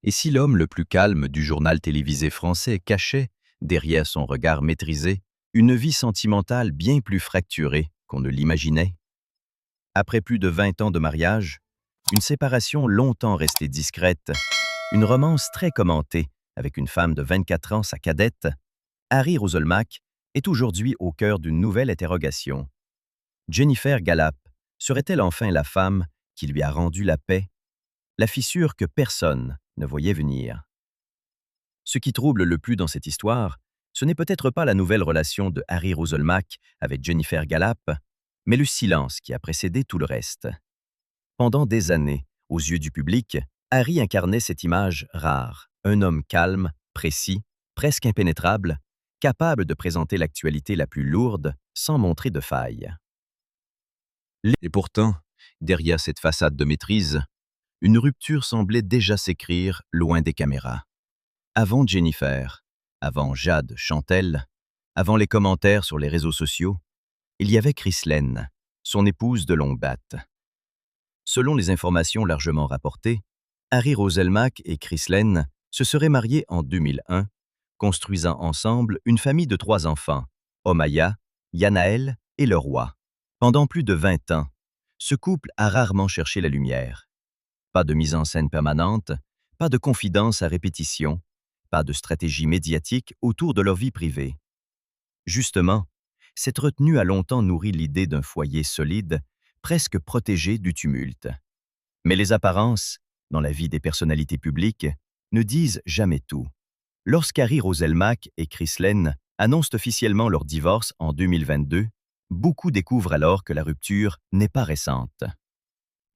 Et si l'homme le plus calme du journal télévisé français cachait, derrière son regard maîtrisé, une vie sentimentale bien plus fracturée qu'on ne l'imaginait? Après plus de 20 ans de mariage, une séparation longtemps restée discrète, une romance très commentée avec une femme de 24 ans, sa cadette, Harry Roselmack est aujourd'hui au cœur d'une nouvelle interrogation. Jennifer Galap serait-elle enfin la femme qui lui a rendu la paix, la fissure que personne ne voyait venir? Ce qui trouble le plus dans cette histoire, ce n'est peut-être pas la nouvelle relation de Harry Roselmack avec Jennifer Galap, mais le silence qui a précédé tout le reste. Pendant des années, aux yeux du public, Harry incarnait cette image rare, un homme calme, précis, presque impénétrable, capable de présenter l'actualité la plus lourde sans montrer de failles. Et pourtant, derrière cette façade de maîtrise, une rupture semblait déjà s'écrire loin des caméras. Avant Jennifer, avant Jade Chantel, avant les commentaires sur les réseaux sociaux, il y avait Chrislène, son épouse de longue date. Selon les informations largement rapportées, Harry Roselmack et Chrislène se seraient mariés en 2001, construisant ensemble une famille de 3 enfants, Omaya, Yanaël et le roi. Pendant plus de 20 ans, ce couple a rarement cherché la lumière. Pas de mise en scène permanente, pas de confidence à répétition, pas de stratégie médiatique autour de leur vie privée. Justement, cette retenue a longtemps nourri l'idée d'un foyer solide, presque protégé du tumulte. Mais les apparences, dans la vie des personnalités publiques, ne disent jamais tout. Lorsqu'Harry Roselmack et Chrislène annoncent officiellement leur divorce en 2022, beaucoup découvrent alors que la rupture n'est pas récente.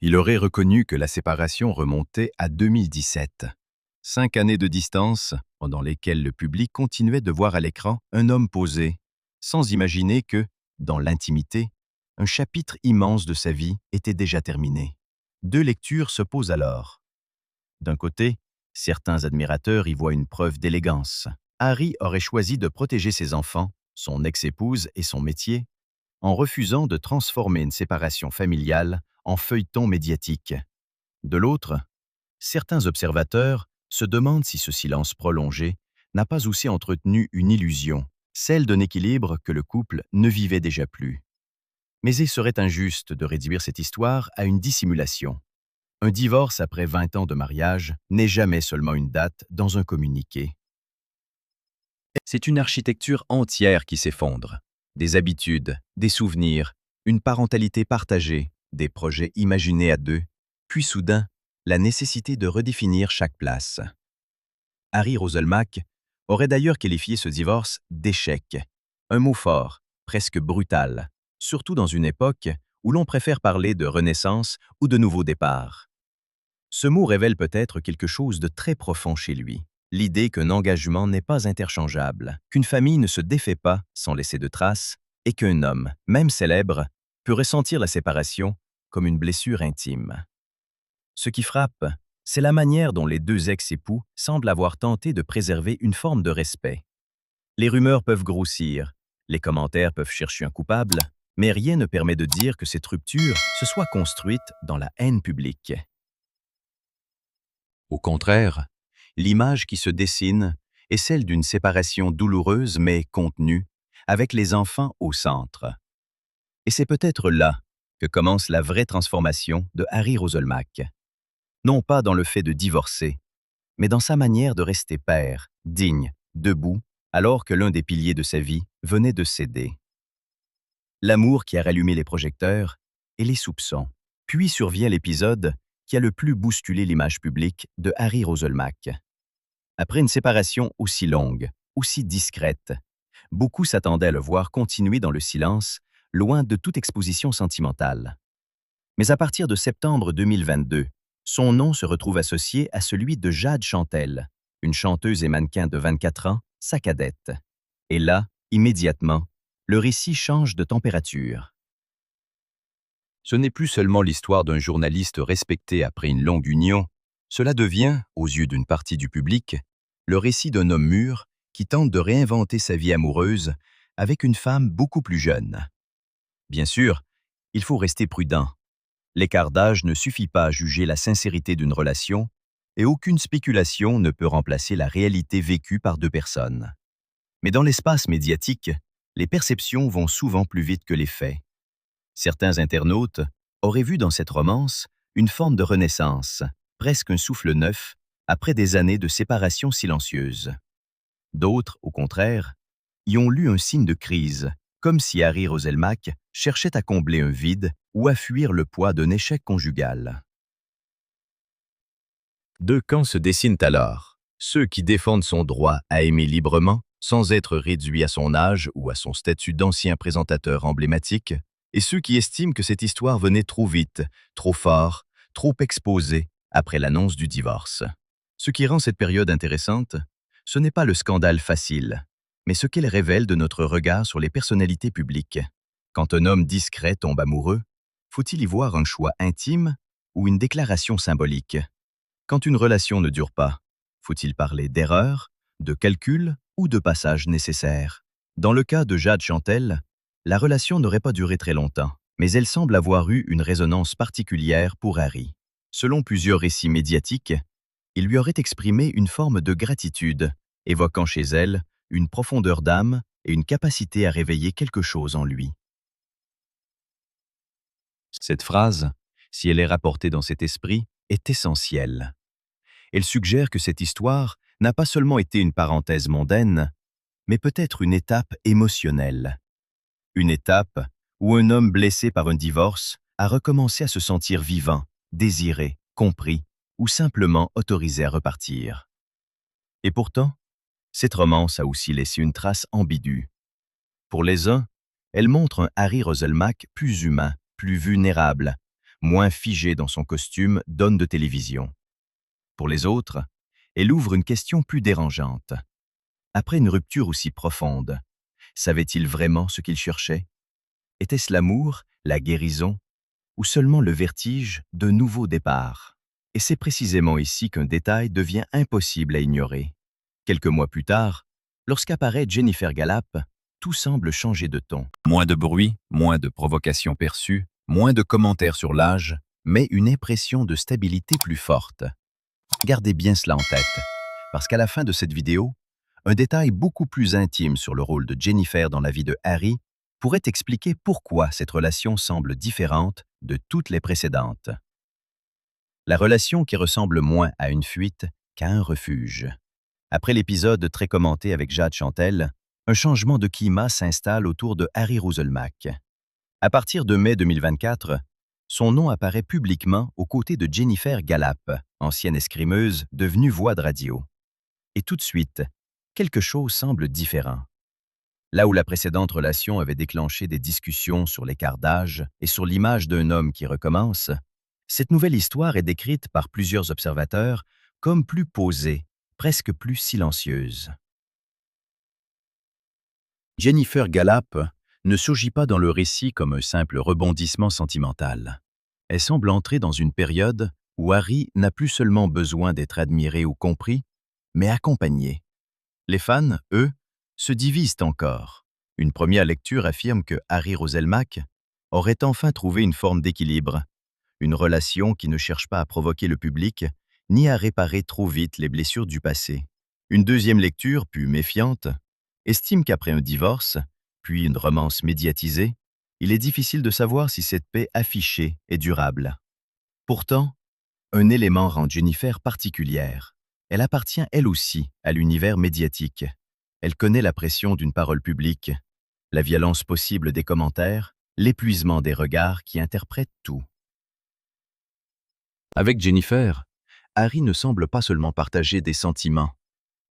Il aurait reconnu que la séparation remontait à 2017. 5 années de distance, pendant lesquelles le public continuait de voir à l'écran un homme posé, sans imaginer que, dans l'intimité, un chapitre immense de sa vie était déjà terminé. 2 lectures se posent alors. D'un côté, certains admirateurs y voient une preuve d'élégance. Harry aurait choisi de protéger ses enfants, son ex-épouse et son métier, en refusant de transformer une séparation familiale en feuilleton médiatique. De l'autre, certains observateurs se demandent si ce silence prolongé n'a pas aussi entretenu une illusion, celle d'un équilibre que le couple ne vivait déjà plus. Mais il serait injuste de réduire cette histoire à une dissimulation. Un divorce après 20 ans de mariage n'est jamais seulement une date dans un communiqué. C'est une architecture entière qui s'effondre. Des habitudes, des souvenirs, une parentalité partagée, des projets imaginés à deux, puis soudain, la nécessité de redéfinir chaque place. Harry Roselmack aurait d'ailleurs qualifié ce divorce d'échec, un mot fort, presque brutal, surtout dans une époque où l'on préfère parler de renaissance ou de nouveau départ. Ce mot révèle peut-être quelque chose de très profond chez lui, l'idée qu'un engagement n'est pas interchangeable, qu'une famille ne se défait pas sans laisser de traces, et qu'un homme, même célèbre, peut ressentir la séparation comme une blessure intime. Ce qui frappe, c'est la manière dont les 2 ex-époux semblent avoir tenté de préserver une forme de respect. Les rumeurs peuvent grossir, les commentaires peuvent chercher un coupable, mais rien ne permet de dire que cette rupture se soit construite dans la haine publique. Au contraire, l'image qui se dessine est celle d'une séparation douloureuse mais contenue, avec les enfants au centre. Et c'est peut-être là que commence la vraie transformation de Harry Roselmack. Non pas dans le fait de divorcer, mais dans sa manière de rester père, digne, debout, alors que l'un des piliers de sa vie venait de céder. L'amour qui a rallumé les projecteurs et les soupçons. Puis survient l'épisode qui a le plus bousculé l'image publique de Harry Roselmack. Après une séparation aussi longue, aussi discrète, beaucoup s'attendaient à le voir continuer dans le silence, loin de toute exposition sentimentale. Mais à partir de septembre 2022, son nom se retrouve associé à celui de Jade Chantel, une chanteuse et mannequin de 24 ans, sa cadette. Et là, immédiatement, le récit change de température. Ce n'est plus seulement l'histoire d'un journaliste respecté après une longue union, cela devient, aux yeux d'une partie du public, le récit d'un homme mûr qui tente de réinventer sa vie amoureuse avec une femme beaucoup plus jeune. Bien sûr, il faut rester prudent. L'écart d'âge ne suffit pas à juger la sincérité d'une relation, et aucune spéculation ne peut remplacer la réalité vécue par deux personnes. Mais dans l'espace médiatique, les perceptions vont souvent plus vite que les faits. Certains internautes auraient vu dans cette romance une forme de renaissance, presque un souffle neuf, après des années de séparation silencieuse. D'autres, au contraire, y ont lu un signe de crise, comme si Harry Roselmack cherchait à combler un vide ou à fuir le poids d'un échec conjugal. Deux camps se dessinent alors, ceux qui défendent son droit à aimer librement, sans être réduit à son âge ou à son statut d'ancien présentateur emblématique, et ceux qui estiment que cette histoire venait trop vite, trop fort, trop exposée après l'annonce du divorce. Ce qui rend cette période intéressante, ce n'est pas le scandale facile, mais ce qu'elle révèle de notre regard sur les personnalités publiques. Quand un homme discret tombe amoureux, faut-il y voir un choix intime ou une déclaration symbolique? Quand une relation ne dure pas, faut-il parler d'erreur, de calcul ou de passage nécessaire? Dans le cas de Jade Chantel, la relation n'aurait pas duré très longtemps, mais elle semble avoir eu une résonance particulière pour Harry. Selon plusieurs récits médiatiques, il lui aurait exprimé une forme de gratitude, évoquant chez elle une profondeur d'âme et une capacité à réveiller quelque chose en lui. Cette phrase, si elle est rapportée dans cet esprit, est essentielle. Elle suggère que cette histoire n'a pas seulement été une parenthèse mondaine, mais peut-être une étape émotionnelle. Une étape où un homme blessé par un divorce a recommencé à se sentir vivant, désiré, compris ou simplement autorisé à repartir. Et pourtant, cette romance a aussi laissé une trace ambiguë. Pour les uns, elle montre un Harry Roselmack plus humain, plus vulnérable, moins figé dans son costume d'homme de télévision. Pour les autres, elle ouvre une question plus dérangeante. Après une rupture aussi profonde, savait-il vraiment ce qu'il cherchait? Était-ce l'amour, la guérison, ou seulement le vertige d'un nouveau départ? Et c'est précisément ici qu'un détail devient impossible à ignorer. Quelques mois plus tard, lorsqu'apparaît Jennifer Galap, tout semble changer de ton. Moins de bruit, moins de provocations perçues, moins de commentaires sur l'âge, mais une impression de stabilité plus forte. Gardez bien cela en tête, parce qu'à la fin de cette vidéo, un détail beaucoup plus intime sur le rôle de Jennifer dans la vie de Harry pourrait expliquer pourquoi cette relation semble différente de toutes les précédentes. La relation qui ressemble moins à une fuite qu'à un refuge. Après l'épisode très commenté avec Jade Chantel, un changement de climat s'installe autour de Harry Roselmack. À partir de mai 2024, son nom apparaît publiquement aux côtés de Jennifer Galap, ancienne escrimeuse devenue voix de radio. Et tout de suite, quelque chose semble différent. Là où la précédente relation avait déclenché des discussions sur l'écart d'âge et sur l'image d'un homme qui recommence, cette nouvelle histoire est décrite par plusieurs observateurs comme plus posée, presque plus silencieuse. Jennifer Galap ne surgit pas dans le récit comme un simple rebondissement sentimental. Elle semble entrer dans une période où Harry n'a plus seulement besoin d'être admiré ou compris, mais accompagné. Les fans, eux, se divisent encore. Une première lecture affirme que Harry Roselmack aurait enfin trouvé une forme d'équilibre, une relation qui ne cherche pas à provoquer le public, ni à réparer trop vite les blessures du passé. Une deuxième lecture, plus méfiante, estime qu'après un divorce, puis une romance médiatisée, il est difficile de savoir si cette paix affichée est durable. Pourtant, un élément rend Jennifer particulière. Elle appartient elle aussi à l'univers médiatique. Elle connaît la pression d'une parole publique, la violence possible des commentaires, l'épuisement des regards qui interprètent tout. Avec Jennifer, Harry ne semble pas seulement partager des sentiments.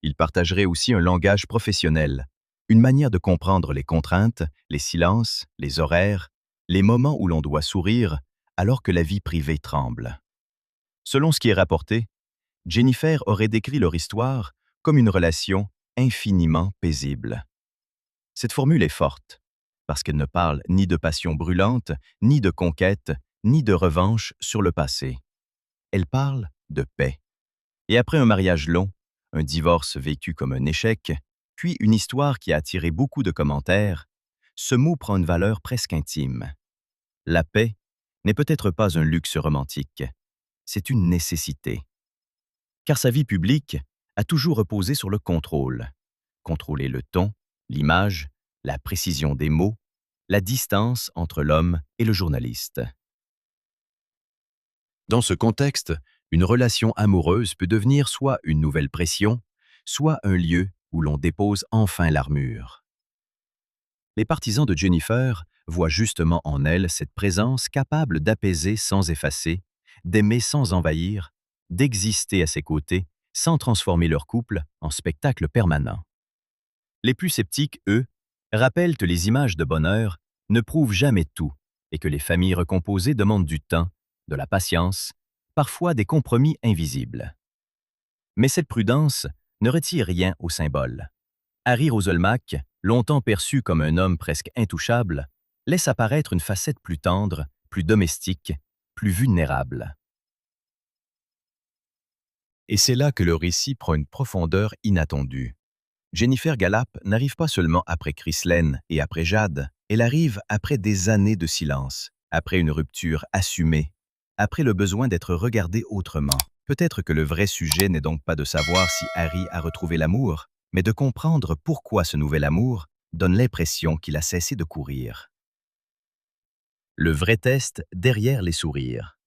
Il partagerait aussi un langage professionnel, une manière de comprendre les contraintes, les silences, les horaires, les moments où l'on doit sourire alors que la vie privée tremble. Selon ce qui est rapporté, Jennifer aurait décrit leur histoire comme une relation infiniment paisible. Cette formule est forte, parce qu'elle ne parle ni de passion brûlante, ni de conquête, ni de revanche sur le passé. Elle parle de paix. Et après un mariage long, un divorce vécu comme un échec, puis une histoire qui a attiré beaucoup de commentaires, ce mot prend une valeur presque intime. La paix n'est peut-être pas un luxe romantique, c'est une nécessité. car sa vie publique a toujours reposé sur le contrôle. Contrôler le ton, l'image, la précision des mots, la distance entre l'homme et le journaliste. Dans ce contexte, une relation amoureuse peut devenir soit une nouvelle pression, soit un lieu où l'on dépose enfin l'armure. Les partisans de Jennifer voient justement en elle cette présence capable d'apaiser sans effacer, d'aimer sans envahir, d'exister à ses côtés sans transformer leur couple en spectacle permanent. Les plus sceptiques, eux, rappellent que les images de bonheur ne prouvent jamais tout et que les familles recomposées demandent du temps, de la patience, parfois des compromis invisibles. Mais cette prudence ne retire rien au symbole. Harry Roselmack, longtemps perçu comme un homme presque intouchable, laisse apparaître une facette plus tendre, plus domestique, plus vulnérable. Et c'est là que le récit prend une profondeur inattendue. Jennifer Gallap n'arrive pas seulement après Chris Lane et après Jade, elle arrive après des années de silence, après une rupture assumée, après le besoin d'être regardée autrement. Peut-être que le vrai sujet n'est donc pas de savoir si Harry a retrouvé l'amour, mais de comprendre pourquoi ce nouvel amour donne l'impression qu'il a cessé de courir. Le vrai test derrière les sourires.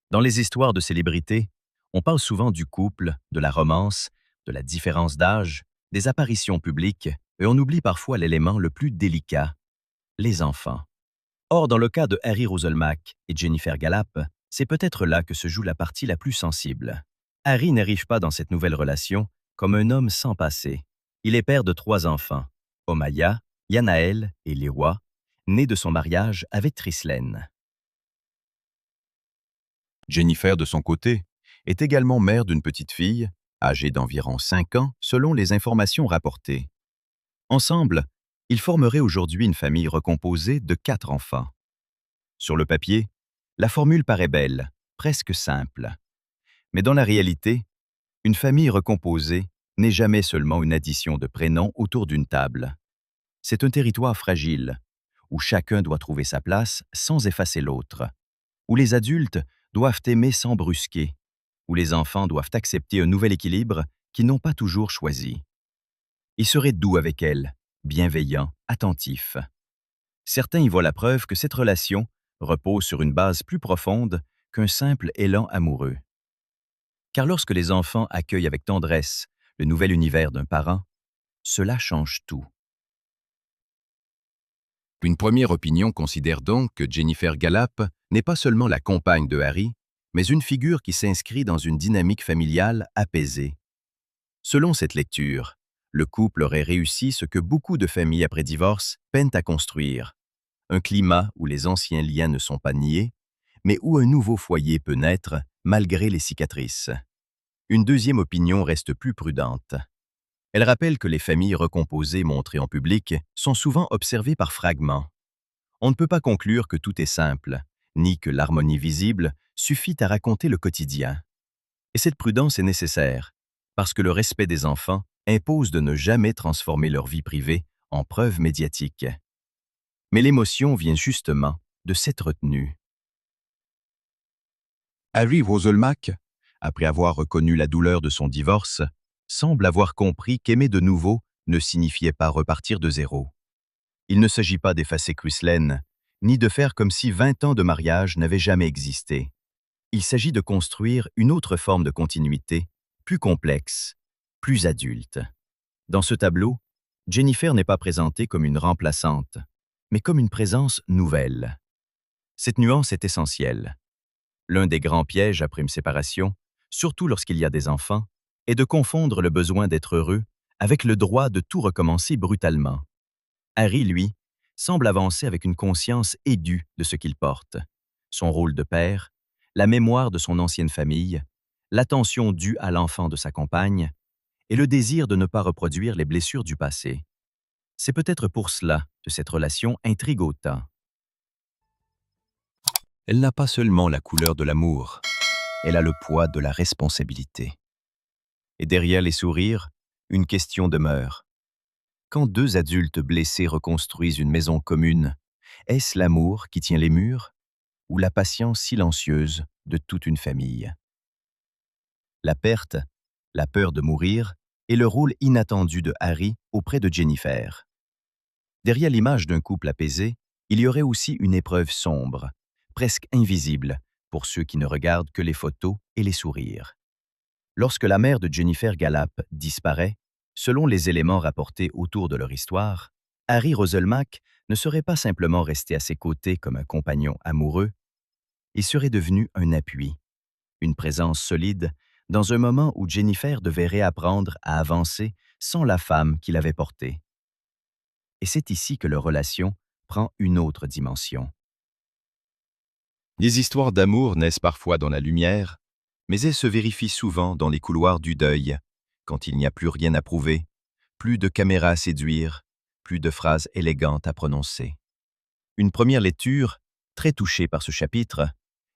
Dans les histoires de célébrités, on parle souvent du couple, de la romance, de la différence d'âge, des apparitions publiques, et on oublie parfois l'élément le plus délicat, les enfants. Or, dans le cas de Harry Roselmack et Jennifer Gallap, c'est peut-être là que se joue la partie la plus sensible. Harry n'arrive pas dans cette nouvelle relation comme un homme sans passé. Il est père de 3 enfants, Omaya, Yanaël et Lewa, nés de son mariage avec Trislane. Jennifer, de son côté, est également mère d'une petite fille, âgée d'environ 5 ans selon les informations rapportées. Ensemble, ils formeraient aujourd'hui une famille recomposée de 4 enfants. Sur le papier, la formule paraît belle, presque simple. Mais dans la réalité, une famille recomposée n'est jamais seulement une addition de prénoms autour d'une table. C'est un territoire fragile, où chacun doit trouver sa place sans effacer l'autre, où les adultes doivent aimer sans brusquer, où les enfants doivent accepter un nouvel équilibre qu'ils n'ont pas toujours choisi. Ils seraient doux avec elle, bienveillants, attentifs. Certains y voient la preuve que cette relation repose sur une base plus profonde qu'un simple élan amoureux. Car lorsque les enfants accueillent avec tendresse le nouvel univers d'un parent, cela change tout. Une première opinion considère donc que Jennifer Gallap n'est pas seulement la compagne de Harry, mais une figure qui s'inscrit dans une dynamique familiale apaisée. Selon cette lecture, le couple aurait réussi ce que beaucoup de familles après divorce peinent à construire. Un climat où les anciens liens ne sont pas niés, mais où un nouveau foyer peut naître malgré les cicatrices. Une deuxième opinion reste plus prudente. Elle rappelle que les familles recomposées montrées en public sont souvent observées par fragments. On ne peut pas conclure que tout est simple, ni que l'harmonie visible suffit à raconter le quotidien. Et cette prudence est nécessaire, parce que le respect des enfants impose de ne jamais transformer leur vie privée en preuve médiatique. Mais l'émotion vient justement de cette retenue. Harry Roselmack, après avoir reconnu la douleur de son divorce, semble avoir compris qu'aimer de nouveau ne signifiait pas repartir de zéro. Il ne s'agit pas d'effacer Chris Lane, ni de faire comme si 20 ans de mariage n'avaient jamais existé. Il s'agit de construire une autre forme de continuité, plus complexe, plus adulte. Dans ce tableau, Jennifer n'est pas présentée comme une remplaçante, mais comme une présence nouvelle. Cette nuance est essentielle. L'un des grands pièges après une séparation, surtout lorsqu'il y a des enfants, est de confondre le besoin d'être heureux avec le droit de tout recommencer brutalement. Harry, lui, semble avancer avec une conscience aiguë de ce qu'il porte, son rôle de père, la mémoire de son ancienne famille, l'attention due à l'enfant de sa compagne et le désir de ne pas reproduire les blessures du passé. C'est peut-être pour cela que cette relation intrigue autant. Elle n'a pas seulement la couleur de l'amour, elle a le poids de la responsabilité. Et derrière les sourires, une question demeure. Quand 2 adultes blessés reconstruisent une maison commune, est-ce l'amour qui tient les murs ou la patience silencieuse de toute une famille? La perte la peur de mourir et le rôle inattendu de Harry auprès de Jennifer. Derrière l'image d'un couple apaisé, il y aurait aussi une épreuve sombre, presque invisible pour ceux qui ne regardent que les photos et les sourires. Lorsque la mère de Jennifer Galap disparaît, selon les éléments rapportés autour de leur histoire, Harry Roselmack ne serait pas simplement resté à ses côtés comme un compagnon amoureux, il serait devenu un appui, une présence solide dans un moment où Jennifer devait réapprendre à avancer sans la femme qu'il avait portée. Et c'est ici que leur relation prend une autre dimension. Les histoires d'amour naissent parfois dans la lumière, mais elles se vérifient souvent dans les couloirs du deuil, quand il n'y a plus rien à prouver, plus de caméras à séduire, plus de phrases élégantes à prononcer. Une première lecture, très touchée par ce chapitre,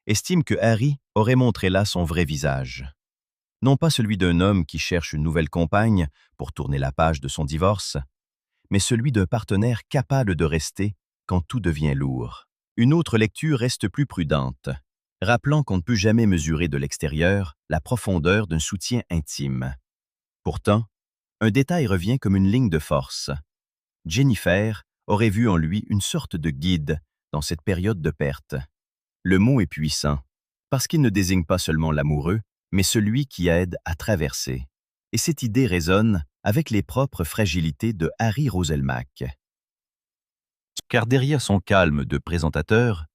estime que Harry aurait montré là son vrai visage. Non pas celui d'un homme qui cherche une nouvelle compagne pour tourner la page de son divorce, mais celui d'un partenaire capable de rester quand tout devient lourd. Une autre lecture reste plus prudente, rappelant qu'on ne peut jamais mesurer de l'extérieur la profondeur d'un soutien intime. Pourtant, un détail revient comme une ligne de force. Jennifer aurait vu en lui une sorte de guide dans cette période de perte. Le mot est puissant, parce qu'il ne désigne pas seulement l'amoureux, mais celui qui aide à traverser. Et cette idée résonne avec les propres fragilités de Harry Roselmack. Car derrière son calme de présentateur,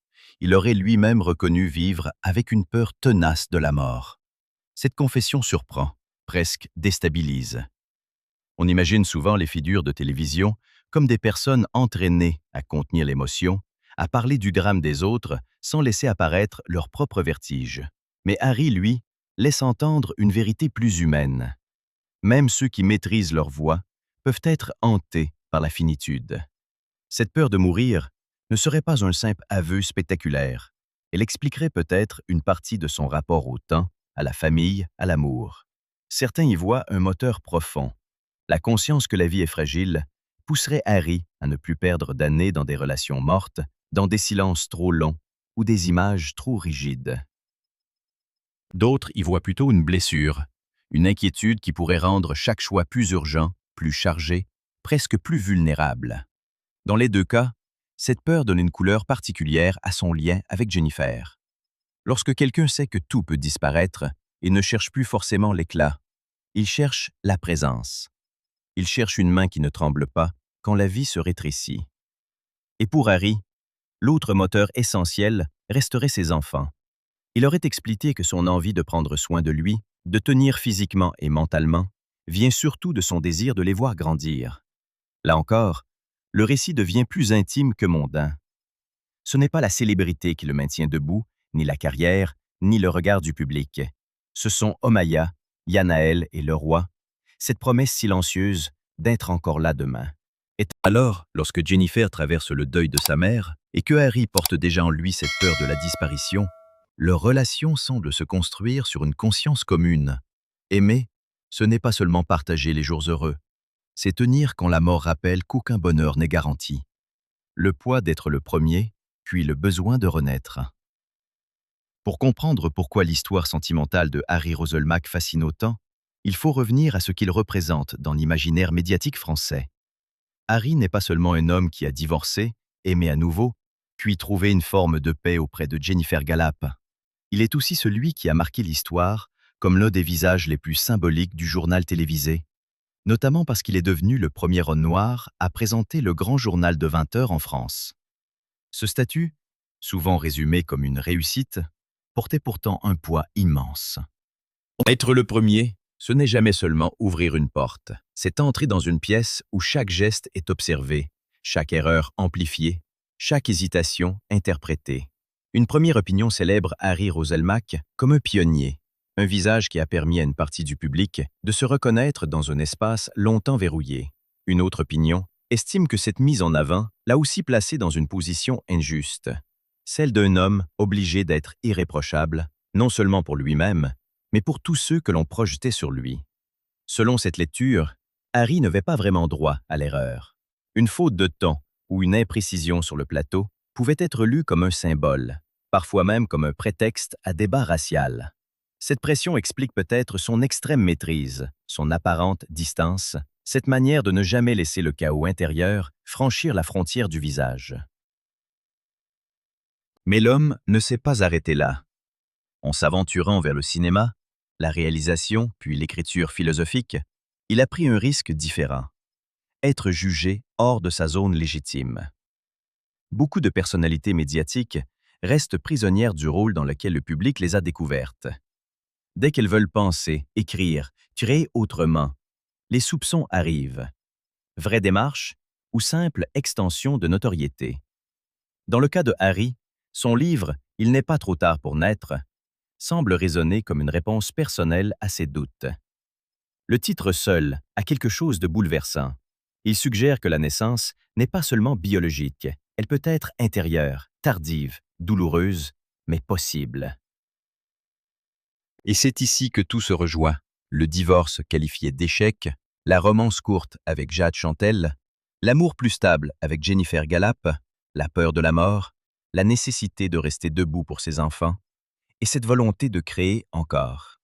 il aurait lui-même reconnu vivre avec une peur tenace de la mort. Cette confession surprend, presque déstabilise. On imagine souvent les figures de télévision comme des personnes entraînées à contenir l'émotion, à parler du drame des autres sans laisser apparaître leur propre vertige. Mais Harry, lui, laisse entendre une vérité plus humaine. Même ceux qui maîtrisent leur voix peuvent être hantés par la finitude. Cette peur de mourir ne serait pas un simple aveu spectaculaire. Elle expliquerait peut-être une partie de son rapport au temps, à la famille, à l'amour. Certains y voient un moteur profond. La conscience que la vie est fragile pousserait Harry à ne plus perdre d'années dans des relations mortes, dans des silences trop longs ou des images trop rigides. D'autres y voient plutôt une blessure, une inquiétude qui pourrait rendre chaque choix plus urgent, plus chargé, presque plus vulnérable. Dans les deux cas, cette peur donne une couleur particulière à son lien avec Jennifer. Lorsque quelqu'un sait que tout peut disparaître, il ne cherche plus forcément l'éclat. Il cherche la présence. Il cherche une main qui ne tremble pas quand la vie se rétrécit. Et pour Harry, l'autre moteur essentiel resterait ses enfants. Il aurait expliqué que son envie de prendre soin de lui, de tenir physiquement et mentalement, vient surtout de son désir de les voir grandir. Là encore, le récit devient plus intime que mondain. Ce n'est pas la célébrité qui le maintient debout, ni la carrière, ni le regard du public. Ce sont Omaya, Yanaël et le roi, cette promesse silencieuse d'être encore là demain. Et alors, lorsque Jennifer traverse le deuil de sa mère et que Harry porte déjà en lui cette peur de la disparition, leur relation semble se construire sur une conscience commune. Aimer, ce n'est pas seulement partager les jours heureux, c'est tenir quand la mort rappelle qu'aucun bonheur n'est garanti. Le poids d'être le premier, puis le besoin de renaître. Pour comprendre pourquoi l'histoire sentimentale de Harry Roselmack fascine autant, il faut revenir à ce qu'il représente dans l'imaginaire médiatique français. Harry n'est pas seulement un homme qui a divorcé, aimé à nouveau, puis trouvé une forme de paix auprès de Jennifer Galap. Il est aussi celui qui a marqué l'histoire comme l'un des visages les plus symboliques du journal télévisé, notamment parce qu'il est devenu le premier homme noir à présenter le grand journal de 20 heures en France. Ce statut, souvent résumé comme une réussite, portait pourtant un poids immense. Être le premier, ce n'est jamais seulement ouvrir une porte, c'est entrer dans une pièce où chaque geste est observé, chaque erreur amplifiée, chaque hésitation interprétée. Une première opinion célèbre Harry Roselmack comme un pionnier, un visage qui a permis à une partie du public de se reconnaître dans un espace longtemps verrouillé. Une autre opinion estime que cette mise en avant l'a aussi placé dans une position injuste, celle d'un homme obligé d'être irréprochable, non seulement pour lui-même, mais pour tous ceux que l'on projetait sur lui. Selon cette lecture, Harry n'avait pas vraiment droit à l'erreur. Une faute de ton ou une imprécision sur le plateau pouvait être lue comme un symbole, parfois même comme un prétexte à débat racial. Cette pression explique peut-être son extrême maîtrise, son apparente distance, cette manière de ne jamais laisser le chaos intérieur franchir la frontière du visage. Mais l'homme ne s'est pas arrêté là. En s'aventurant vers le cinéma, la réalisation, puis l'écriture philosophique, il a pris un risque différent. Être jugé hors de sa zone légitime. Beaucoup de personnalités médiatiques restent prisonnières du rôle dans lequel le public les a découvertes. Dès qu'elles veulent penser, écrire, créer autrement, les soupçons arrivent. Vraie démarche ou simple extension de notoriété. Dans le cas de Harry, son livre « Il n'est pas trop tard pour naître » semble résonner comme une réponse personnelle à ses doutes. Le titre seul a quelque chose de bouleversant. Il suggère que la naissance n'est pas seulement biologique, elle peut être intérieure, tardive, douloureuse, mais possible. Et c'est ici que tout se rejoint. Le divorce qualifié d'échec, la romance courte avec Jade Chantel, l'amour plus stable avec Jennifer Galap, la peur de la mort, la nécessité de rester debout pour ses enfants, et cette volonté de créer encore.